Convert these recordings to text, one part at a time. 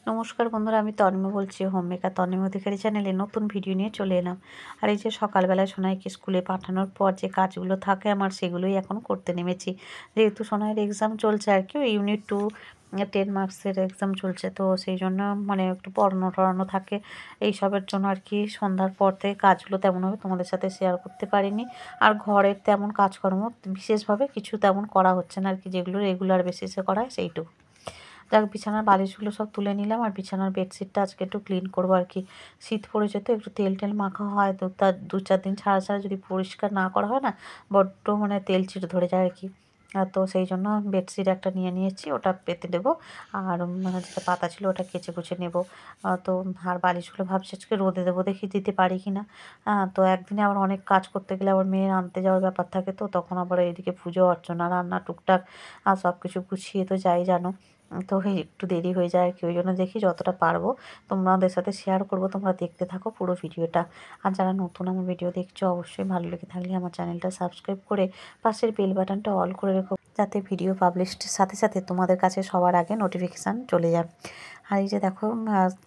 নমস্কার বন্ধুরা, আমি তন্ময় বলছি। হোমমেকার তন্ময় অধিকারী চ্যানেলে নতুন ভিডিও নিয়ে চলে এলাম। আর এই যে সকালবেলায় সোনাইকে স্কুলে পাঠানোর পর যে কাজগুলো থাকে আমার, সেগুলোই এখন করতে নেমেছি। যেহেতু সোনাইয়ের এক্সাম চলছে আর কি, ইউনিট 2 10 মার্কসের এক্সাম চলছে, তো সেই জন্য মানে একটু পড়ানো টড়ানো থাকে। এইসবের জন্য আর কি সন্ধ্যার পর থেকে কাজগুলো তেমনভাবে তোমাদের সাথে শেয়ার করতে পারিনি। আর ঘরের তেমন কাজকর্ম বিশেষভাবে কিছু তেমন করা হচ্ছে না আর কি, যেগুলো রেগুলার বেসিসে করা হয় সেইটুকু। যাক, বিছানার বালিশগুলো সব তুলে নিলাম, আর বিছানার বেডশিটটা আজকে একটু ক্লিন করবো আর কি। শীত পড়েছে তো একটু তেল টেল মাখা হয়, তো তার 2-4 দিন ছাড়া ছাড়া যদি পরিষ্কার না করা হয় না, বড্ড মানে তেল চিট ধরে যায় আর কি। তো সেই জন্য বেডশিট একটা নিয়ে নিয়েছি, ওটা পেতে দেবো। আর যেটা পাতা ছিল ওটা কেচে কুচে নেবো। তো আর বালিশগুলো ভাবছি আজকে রোদে দেবো, দেখি দিতে পারি কি না। তো একদিনে আবার অনেক কাজ করতে গেলে আবার মেয়ের আনতে যাওয়ার ব্যাপার থাকে, তো তখন আবার এদিকে পুজো অর্চনা রান্না টুকটাক আর সব কিছু গুছিয়ে তো যাই জানো। তো একটু দেরি হয়ে যায় আর কি, ওই জন্য দেখি যতটা পারবো তোমাদের সাথে শেয়ার করব। তোমরা দেখতে থাকো পুরো ভিডিওটা। আর যারা নতুন আমার ভিডিও দেখছো, অবশ্যই ভালো লেগে থাকলে আমার চ্যানেলটা সাবস্ক্রাইব করে পাশের বেল বাটনটা অল করে রেখো, যাতে ভিডিও পাবলিশের সাথে সাথে তোমাদের কাছে সবার আগে নোটিফিকেশান চলে যায়। আর এই যে দেখো,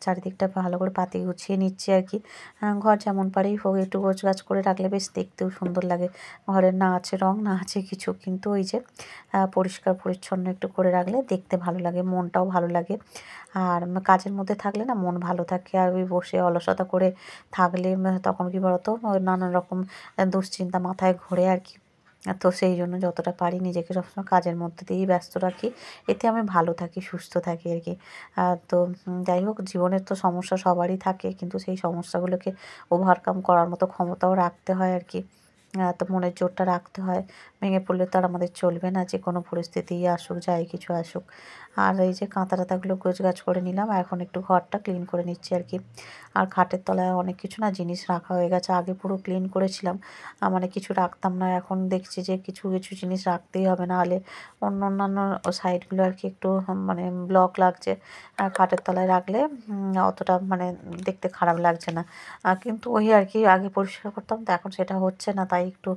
চারিদিকটা ভালো করে পাতি গুছিয়ে নিচ্ছি আর কি। ঘর যেমন পারেই হোক একটু গোছগাছ করে রাখলে বেশ দেখতেও সুন্দর লাগে। ঘরের না আছে রং, না আছে কিছু, কিন্তু ওই যে পরিষ্কার পরিচ্ছন্ন একটু করে রাখলে দেখতে ভালো লাগে, মনটাও ভালো লাগে। আর কাজের মধ্যে থাকলে না মন ভালো থাকে, আর ওই বসে অলসতা করে থাকলে তখন কী বলতো, নানান রকম দুশ্চিন্তা মাথায় ঘোরে আর কি। তো সেই জন্য যতটা পারি নিজেকে সবসময় কাজের মধ্যে দিয়েই ব্যস্ত রাখি, এতে আমি ভালো থাকি, সুস্থ থাকি আর কি। তো যাই হোক, জীবনের তো সমস্যা সবারই থাকে, কিন্তু সেই সমস্যাগুলোকে ওভারকাম করার মতো ক্ষমতাও রাখতে হয় আর কি। তো মনের জোরটা রাখতে হয়, ভেঙে পড়লে তো আর আমাদের চলবে না, যে কোনো পরিস্থিতি আসুক, যাই কিছু আসুক। আর এই যে কাঁথা টাথাগুলো গোছগাছ করে নিলাম, এখন একটু ঘরটা ক্লিন করে নিচ্ছি আর কি। আর খাটের তলায় অনেক কিছু না জিনিস রাখা হয়ে গেছে, আগে পুরো ক্লিন করেছিলাম, মানে কিছু রাখতাম না, এখন দেখছি যে কিছু কিছু জিনিস রাখতেই হবে, না হলে অন্যান্য সাইডগুলো আর কি একটু মানে ব্লক লাগছে। খাটের তলায় রাখলে অতটা মানে দেখতে খারাপ লাগছে না। কিন্তু ওই আর কি, আগে পরিষ্কার করতাম, তো এখন সেটা হচ্ছে না, তাই একটু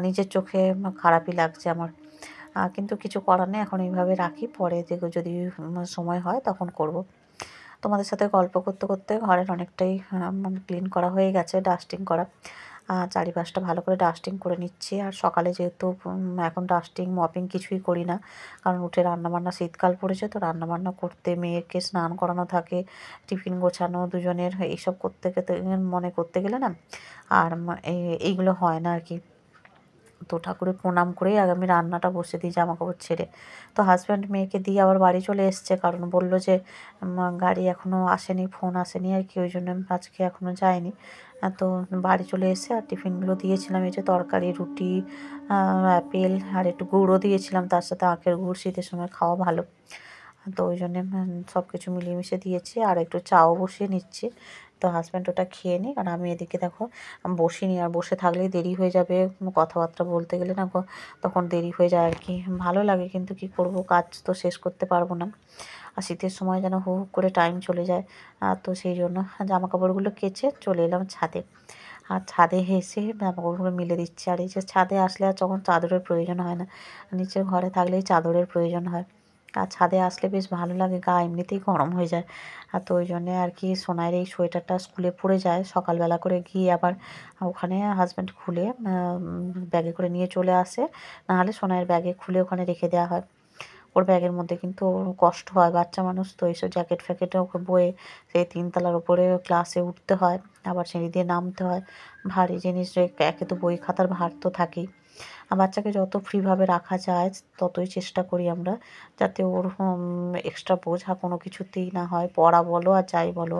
নিজের চোখে খারাপই লাগছে আমার। কিন্তু কিছু করার নেই, এখন এইভাবে রাখি, পরে যদি সময় হয় তখন করব। তোমাদের সাথে গল্প করতে করতে ঘরের অনেকটাই মানে ক্লিন করা হয়ে গেছে, ডাস্টিং করা। চারিপাশটা ভালো করে ডাস্টিং করে নিচ্ছি। আর সকালে যেহেতু এখন ডাস্টিং মপিং কিছুই করি না, কারণ উঠে রান্নাবান্না, শীতকাল পড়েছে তো রান্নাবান্না করতে, মেয়েকে স্নান করানো থাকে, টিফিন গোছানো দুজনের, এইসব করতে গেলে না আর এইগুলো হয় না আর কি। তো ঠাকুরের প্রণাম করেই আগে আমি রান্নাটা বসে দিই জামাকাপড় ছেড়ে। তো হাজব্যান্ড মেয়েকে দিয়ে আবার বাড়ি চলে এসছে, কারণ বলল যে গাড়ি এখনও আসেনি, ফোন আসেনি আর কি, ওই জন্য আজকে এখনও যায়নি। তো বাড়ি চলে এসে আর টিফিনগুলো দিয়েছিলাম, এই যে তরকারি, রুটি, অ্যাপেল আর একটু গুড়ও দিয়েছিলাম, তার সাথে আখের গুড়, শীতের সময় খাওয়া ভালো। তো ওই জন্যে সব কিছু মিলিয়ে মিশিয়ে দিয়েছি, আর একটু চাও বসিয়ে নিচ্ছি। তো হাজব্যান্ড ওটা খেয়ে নিক, আর আমি এদিকে দেখো বসিনি, আর বসে থাকলেই দেরি হয়ে যাবে, কথাবার্তা বলতে গেলে না তখন দেরি হয়ে যায় আর কি। ভালো লাগে, কিন্তু কি করব, কাজ তো শেষ করতে পারবো না। আর শীতের সময় যেন হু হু করে টাইম চলে যায়। তো সেই জন্য জামা কাপড়গুলো কেচে চলে এলাম ছাদে। আর ছাদে এসে জামাকাপড়গুলো মিলে দিচ্ছি। আর এই যে ছাদে আসলে আর তখন চাদরের প্রয়োজন হয় না, নিচের ঘরে থাকলেই চাদরের প্রয়োজন হয়। আর ছাদে আসলে বেশ ভালো লাগে, গা এমনিতেই গরম হয়ে যায়। তো ওই জন্যে আর কি সোনাইয়ের এই সোয়েটারটা স্কুলে পরে যায়, সকালবেলা করে গিয়ে আবার ওখানে হাজব্যান্ড খুলে ব্যাগে করে নিয়ে চলে আসে, নাহলে সোনাইয়ের ব্যাগে খুলে ওখানে রেখে দেওয়া হয়। ওর ব্যাগের মধ্যে কিন্তু ওর কষ্ট হয়, বাচ্চা মানুষ তো, এইসব জ্যাকেট ফ্যাকেটে ওকে বয়ে সেই 3 তলার উপরে ক্লাসে উঠতে হয়, আবার সিঁড়ি দিয়ে নামতে হয়, ভারী জিনিস, একে তো বই খাতার ভার তো থাকেই। বাচ্চাকে যত ফ্রিভাবে রাখা যায় ততই চেষ্টা করি আমরা, যাতে ওর এক্সট্রা বোঝা কোনো কিছুতেই না হয়, পড়া বলো আর যাই বলো,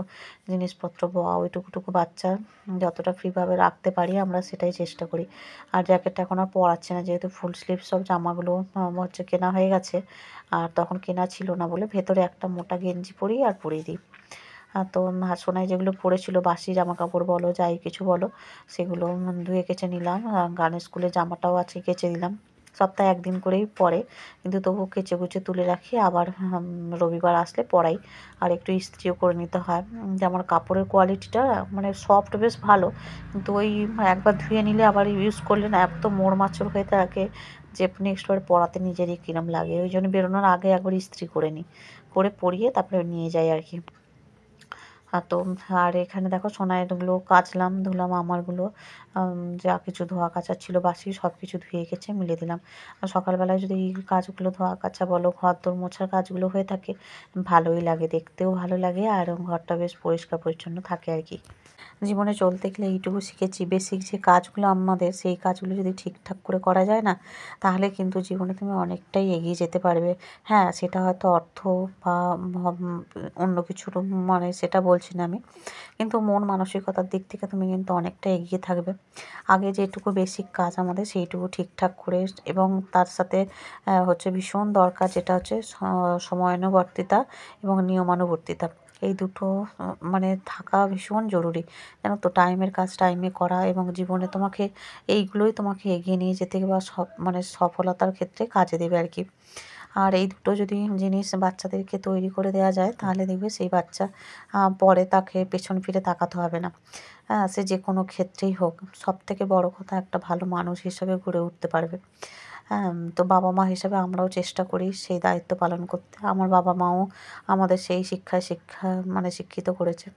জিনিসপত্র ওইটুকুটুকু বাচ্চা যতটা ফ্রিভাবে রাখতে পারি আমরা সেটাই চেষ্টা করি। আর জ্যাকেটটা এখন আর পরাচ্ছে না, যেহেতু ফুল স্লিভ সব জামাগুলো হচ্ছে কেনা হয়ে গেছে, আর তখন কেনা ছিল না বলে ভেতরে একটা মোটা গেঞ্জি পরি আর পরিয়ে দিই। তো সোনাই যেগুলো পরেছিল বাসি জামা কাপড় বলো, যাই কিছু বলো, সেগুলো ধুয়ে কেচে নিলাম। গানের স্কুলের জামাটাও আছে, কেচে দিলাম। সপ্তাহে 1 দিন করেই পরে, কিন্তু তবুও কেচে কুচে তুলে রাখি, আবার রবিবার আসলে পরাই। আর একটু ইস্ত্রিও করে নিতে হয়। জামার কাপড়ের কোয়ালিটিটা মানে সফট, বেশ ভালো, কিন্তু ওই একবার ধুয়ে নিলে আবার ইউজ করলে না এত মোড় মাচড় হয়ে থাকে, যে নেক্সট বার পরাতে নিজেরই কিরম লাগে, ওই জন্য বেরোনোর আগে একবার ইস্ত্রি করে নিই, করে পরিয়ে তারপরে নিয়ে যাই আর কি। তো আর এখানে দেখো সোনাইয়েরগুলো কাচলাম ধুলাম, আমারগুলো যা কিছু ধোয়া কাচা ছিল বাসি সব কিছু ধুয়ে গেছে মিলে দিলাম। আর সকালবেলায় যদি এই কাজগুলো ধোয়া কাচা বলো, ঘর দোর মোছার কাজগুলো হয়ে থাকে, ভালোই লাগে, দেখতেও ভালো লাগে, আর ঘরটা বেশ পরিষ্কার পরিচ্ছন্ন থাকে আর কি। জীবনে চলতে গেলে এইটুকু শিখেছি, বেসিক যে কাজগুলো আমাদের, সেই কাজগুলো যদি ঠিকঠাক করে করা যায় না, তাহলে কিন্তু জীবনে তুমি অনেকটাই এগিয়ে যেতে পারবে। হ্যাঁ, সেটা হয়তো অর্থ বা অন্য কিছুর মানে সেটা বলছি না আমি, কিন্তু মন মানসিকতার দিক থেকে তুমি কিন্তু অনেকটা এগিয়ে থাকবে। আগে যেটুকু বেসিক কাজ আমাদের সেইটুকু ঠিকঠাক করে, এবং তার সাথে হচ্ছে ভীষণ দরকার যেটা হচ্ছে সময়ানুবর্তিতা এবং নিয়মানুবর্তিতা। এই দুটো মানে থাকা ভীষণ জরুরি, জানো তো। টাইমের কাজ টাইমে করা, এবং জীবনে তোমাকে এইগুলোই তোমাকে এগিয়ে নিয়ে যেতে বা মানে সফলতার ক্ষেত্রে কাজে দেবে আর কি। আর এই দুটো যদি জিনিস বাচ্চাদেরকে তৈরি করে দেওয়া যায়, তাহলে দেখবে সেই বাচ্চা পরে তাকে পেছন ফিরে তাকাতে হবে না। হ্যাঁ, সে যে কোনো ক্ষেত্রেই হোক, সবথেকে বড় কথা একটা ভালো মানুষ হিসেবে গড়ে উঠতে পারবে। হ্যাঁ, তো বাবা মা হিসেবে আমরাও চেষ্টা করি সেই দায়িত্ব পালন করতে। আমার বাবা মাও আমাদের সেই শিক্ষা মানে শিক্ষিত করেছে।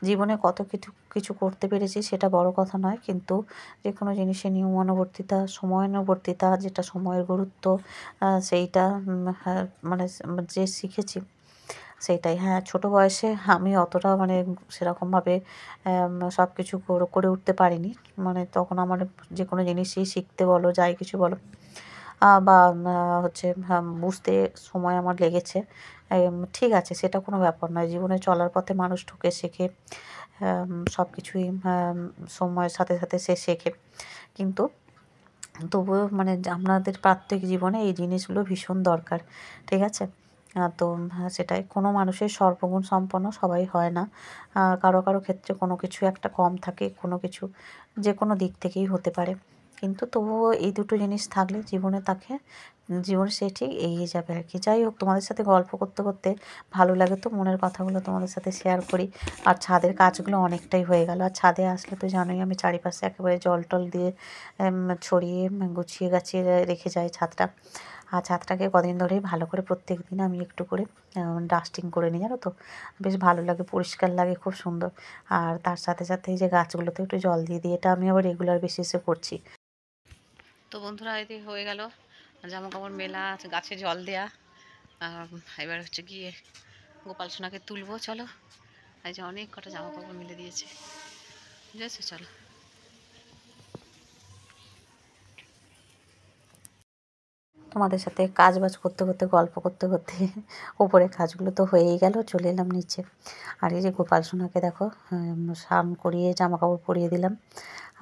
জীবনে কত কিছু কিছু করতে পেরেছি সেটা বড় কথা নয়, কিন্তু যে কোনো জিনিসের নিয়মানুবর্তিতা, সময়ানুবর্তিতা, যেটা সময়ের গুরুত্ব, সেইটা হ্যাঁ, মানে যে শিখেছি সেইটাই। হ্যাঁ, ছোটো বয়সে আমি অতটা মানে সেরকমভাবে সব কিছু করে উঠতে পারিনি। মানে তখন আমার যে কোনো জিনিসই শিখতে বলো, যাই কিছু বলো, বা হচ্ছে বুঝতে সময় আমার লেগেছে। ঠিক আছে, সেটা কোনো ব্যাপার নয়। জীবনে চলার পথে মানুষ ঠকে শেখে, সব কিছুই সময়ের সাথে সাথে সে শেখে। কিন্তু তবুও মানে আমাদের প্রাত্যহিক জীবনে এই জিনিসগুলো ভীষণ দরকার, ঠিক আছে? তো সেটাই, কোনো মানুষের সর্বগুণ সম্পন্ন সবাই হয় না। কারো কারো ক্ষেত্রে কোনো কিছু একটা কম থাকে, কোনো কিছু যে কোনো দিক থেকেই হতে পারে। কিন্তু তবুও এই দুটো জিনিস থাকলে জীবনে সে ঠিক এগিয়ে যাবে আর কি। যাই হোক, তোমাদের সাথে গল্প করতে করতে ভালো লাগে, তো মনের কথাগুলো তোমাদের সাথে শেয়ার করি। আর ছাদের কাজগুলো অনেকটাই হয়ে গেল। আর ছাদে আসলে তো জানোই আমি চারিপাশে একেবারে জল টল দিয়ে ছড়িয়ে গুছিয়ে গাছিয়ে রেখে যাই ছাদটা। আর ছাদটাকে কদিন ধরেই ভালো করে প্রত্যেক দিন আমি একটু করে ডাস্টিং করে নিই, জানো তো। বেশ ভালো লাগে, পরিষ্কার লাগে, খুব সুন্দর। আর তার সাথে সাথে এই যে গাছগুলোতে একটু জল দিয়ে দিই, এটা আমি আবার রেগুলার বেসিসে করছি। তো বন্ধুরা, এতে হয়ে গেল জামা কাপড় মেলা, গাছে জল দেয়া। এবার হচ্ছে গিয়ে গোপাল সোনাকে তুলবো, চলো। এই যে অনেক কটা জামা কাপড় মিলে দিয়েছে, বুঝেছো, চলো। তোমাদের সাথে কাজ বাজ করতে করতে, গল্প করতে করতে ওপরে কাজগুলো তো হয়েই গেল, চলে এলাম নিচে। আর এই যে গোপাল সোনাকে দেখো, স্নান করিয়ে জামা কাপড় পরিয়ে দিলাম,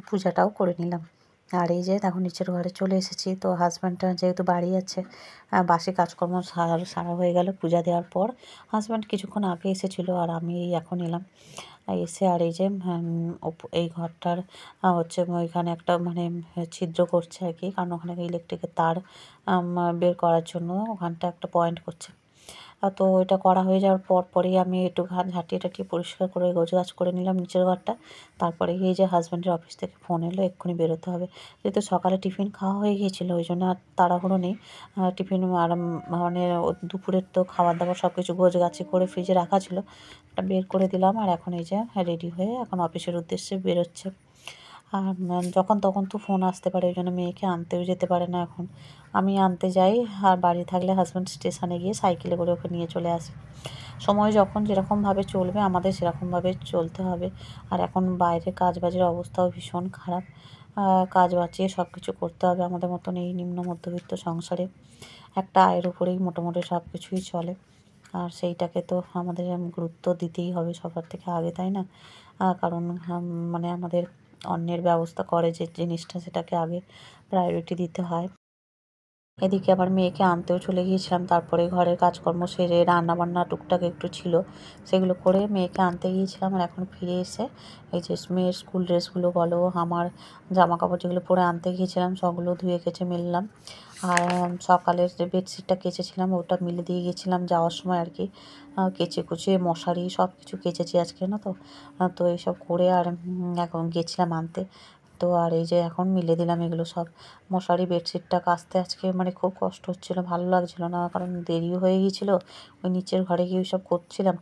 পূজাটাও করে নিলাম। আর এই যে দেখো নিচের ঘরে চলে এসেছি। তো হাজব্যান্ডটা যেহেতু বাড়ি আছে, বাসি কাজকর্ম সারা হয়ে গেল পূজা দেওয়ার পর। হাজব্যান্ড কিছুক্ষণ আগে এসেছিলো, আর আমি এই এখন এলাম। এসে আর এই যে এই ঘরটার হচ্ছে ওইখানে একটা মানে ছিদ্র করছে আর কি, কারণ ওখানে ইলেকট্রিকের তার বের করার জন্য ওখানটা একটা পয়েন্ট করছে। তো এটা করা হয়ে যাওয়ার পরেই আমি একটু ঝাঁটিয়ে টাটিয়ে পরিষ্কার করে গোছগাছ করে নিলাম নিচের ঘরটা। তারপরে এই যে হাজব্যান্ডের অফিস থেকে ফোন এলো, এক্ষুনি বেরোতে হবে। যেহেতু সকালে টিফিন খাওয়া হয়ে গিয়েছিলো, ওই জন্য আর তাড়াহুড়ো নেই। টিফিন মানে দুপুরের তো খাবার দাবার সব কিছু গোছগাছি করে ফ্রিজে রাখা ছিল, ওটা বের করে দিলাম। আর এখন এই যে রেডি হয়ে এখন অফিসের উদ্দেশ্যে বেরোচ্ছে। আর যখন তখন তো ফোন আসতে পারে, ওই জন্য মেয়েকে আনতেও যেতে পারে না এখন। আমি আনতে যাই, আর বাড়ি থাকলে হাজব্যান্ড স্টেশনে গিয়ে সাইকেলে করে ওকে নিয়ে চলে আসে। সময় যখন যেরকমভাবে চলবে আমাদের সেরকমভাবে চলতে হবে। আর এখন বাইরে কাজবাজের অবস্থাও ভীষণ খারাপ, কাজ বাঁচিয়ে সব কিছু করতে হবে। আমাদের মতন এই নিম্ন মধ্যবিত্ত সংসারে একটা আয়ের উপরেই মোটামুটি সব কিছুই চলে। আর সেইটাকে তো আমাদের গুরুত্ব দিতেই হবে সবার থেকে আগে, তাই না? কারণ মানে আমাদের অন্যের ব্যবস্থা করে যে জিনিসটা, সেটাকে আগে প্রায়োরিটি দিতে হয়। এদিকে আবার মেয়েকে আনতেও চলে গিয়েছিলাম, তারপরে ঘরের কাজকর্ম সেরে রান্নাবান্না টুকটাক একটু ছিল, সেগুলো করে মেয়েকে আনতে গিয়েছিলাম। আর এখন ফিরে এসে এই যে মেয়ের স্কুল ড্রেসগুলো বলো, আমার জামা কাপড় যেগুলো পরে আনতে গিয়েছিলাম সবগুলো ধুয়ে কেচে মেললাম। আর সকালের যে বেডশিটটা কেচেছিলাম ওটা মিলে দিয়ে গিয়েছিলাম যাওয়ার সময় আর কি। কেচে কুচে মশারি সব কিছু কেচেছি আজকে, না তো। তো এইসব করে আর এখন গেছিলাম আনতে। তো আর এই যে এখন মিলে দিলাম এগুলো সব। মশারি বেডশিটটা কাচতে আজকে মানে খুব কষ্ট হচ্ছিলো, ভালো লাগছিলো না, কারণ দেরিও হয়ে গিয়েছিলো। ওই নিচের ঘরে গিয়ে সব করছিলাম,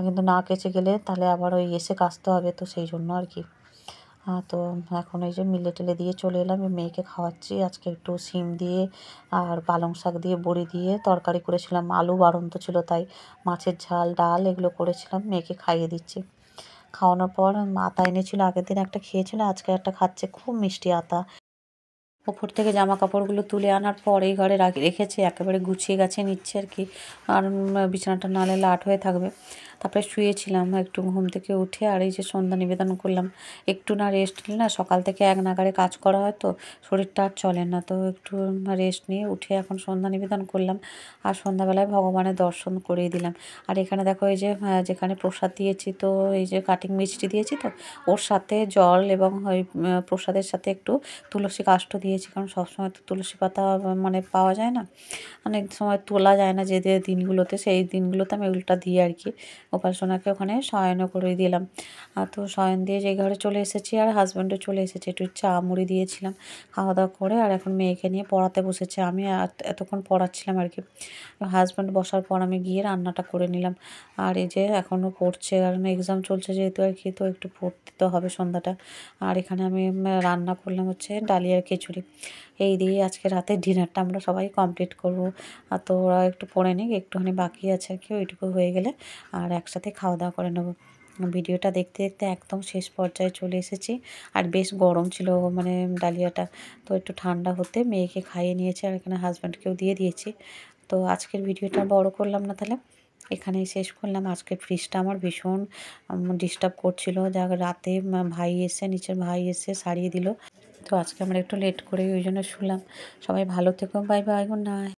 কিন্তু না কেচে গেলে তাহলে আবার ওই এসে কাচতে হবে, তো সেই জন্য আর কি। তো এখন এই যে মিলে টিলে দিয়ে চলে এলাম, মেয়েকে খাওয়াচ্ছি। আজকে একটু শিম দিয়ে আর পালং শাক দিয়ে বড়ি দিয়ে তরকারি করেছিলাম, আলু বাড়ন্ত ছিল তাই মাছের ঝাল ডাল এগুলো করেছিলাম, মেয়েকে খাইয়ে দিচ্ছি। খাওয়ানোর পর আতা এনেছিল, আগের দিন একটা খেয়েছিল, আজকে একটা খাচ্ছে, খুব মিষ্টি আতা। ওপর থেকে জামা কাপড়গুলো তুলে আনার পর এই ঘরে রেখেছি, একেবারে গুছিয়ে গাছিয়ে নিচ্ছে আর কি, আর বিছানাটা নাহলে লাট হয়ে থাকবে। তারপরে শুয়েছিলাম, একটু ঘুম থেকে উঠে আর এই যে সন্ধ্যা নিবেদন করলাম। একটু না রেস্ট নিলে না, সকাল থেকে এক নাগাড়ে কাজ করা হয় তো শরীরটা আর চলে না, তো একটু রেস্ট নিয়ে উঠে এখন সন্ধ্যা নিবেদন করলাম, আর সন্ধ্যাবেলায় ভগবানের দর্শন করিয়ে দিলাম। আর এখানে দেখো এই যে যেখানে প্রসাদ দিয়েছি, তো এই যে কাটিং মিষ্টি দিয়েছি, তো ওর সাথে জল এবং ওই প্রসাদের সাথে একটু তুলসী কাষ্ঠ দিয়েছি, কারণ সবসময় তো তুলসী পাতা মানে পাওয়া যায় না, অনেক সময় তোলা যায় না যে দিনগুলোতে, সেই দিনগুলোতে আমি ওইটা দিই আর কি। গোপাল সোনাকে ওখানে শয়নও করে দিলাম। তো শয়ন দিয়ে যে ঘরে চলে এসেছি, আর হাজব্যান্ডও চলে এসেছে, একটু চা মুড়ি দিয়েছিলাম, খাওয়া দাওয়া করে আর এখন মেয়েকে নিয়ে পড়াতে বসেছে। আমি এতক্ষণ পড়াচ্ছিলাম আর কি। হাজব্যান্ড বসার পর আমি গিয়ে রান্নাটা করে নিলাম। আর এই যে এখনও পড়ছে, কারণ এক্সাম চলছে যেহেতু আর কি, তো একটু পড়তে তো হবে সন্ধ্যাটা। আর এখানে আমি রান্না করলাম হচ্ছে ডালিয়ার খিচুড়ি। এই দিয়ে আজকে রাতের ডিনারটা আমরা সবাই কমপ্লিট করব। আর তো ওরা একটু পড়ে নিক, একটুখানি বাকি আছে আর কি, ওইটুকু হয়ে গেলে আর একসাথে খাওয়া দাওয়া করে নেব। ভিডিওটা দেখতে দেখতে একদম শেষ পর্যায়ে চলে এসেছি। আর বেশ গরম ছিল মানে ডালিয়াটা, তো একটু ঠান্ডা হতে মেয়েকে খাইয়ে নিয়েছি, আর এখানে হাজব্যান্ডকেও দিয়ে দিয়েছি। তো আজকের ভিডিওটা বড় করলাম না, তাহলে এখানেই শেষ করলাম। আজকের ফ্রিজটা আমার ভীষণ ডিস্টার্ব করছিল, যা রাতে ভাই এসে নিচের ভাই এসে সারিয়ে দিল। তো আজকে আমরা একটু লেট করে ওই জন্য শুলাম। সবাই ভালো থেকো, বাই বাই, গুড নাইট।